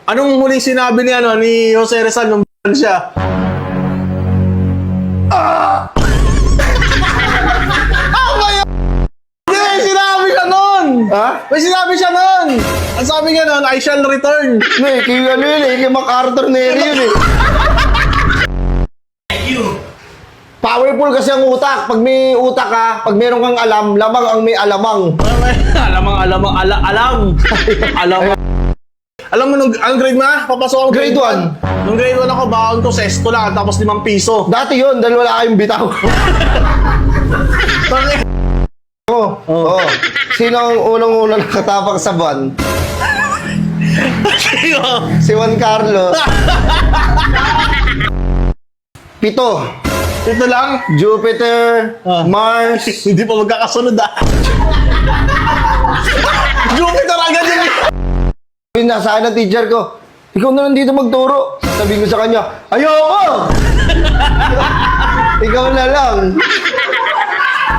Anong huling sinabi ni, ni Jose Rizal nung siya? May sinabi siya nun! Ha? May sinabi siya nun! Ang sabi niya nun, I shall return. Hindi, kay ano yun eh, kay MacArthur Neri yun eh. Powerful kasi ang utak. Pag may utak ka, pag meron kang alam, lamang ang may alamang. Alam. Alam mo, anong grade mo na? Papasok ako Grade 1. Nung grade 1 ako, baon ko, sesto lang, tapos 5 piso. Dati yun, dahil wala kayong bitaw. Oo. Sino ang unang-unang nakatapak sa buwan? Si Juan Carlos. 7. Ito lang. Jupiter, Mars. Hindi pa magkakasunod Jupiter agad yun. Nasa akin ng teacher ko, ikaw na lang dito magturo. Sabi ko sa kanya, ayoko! Ikaw na lang.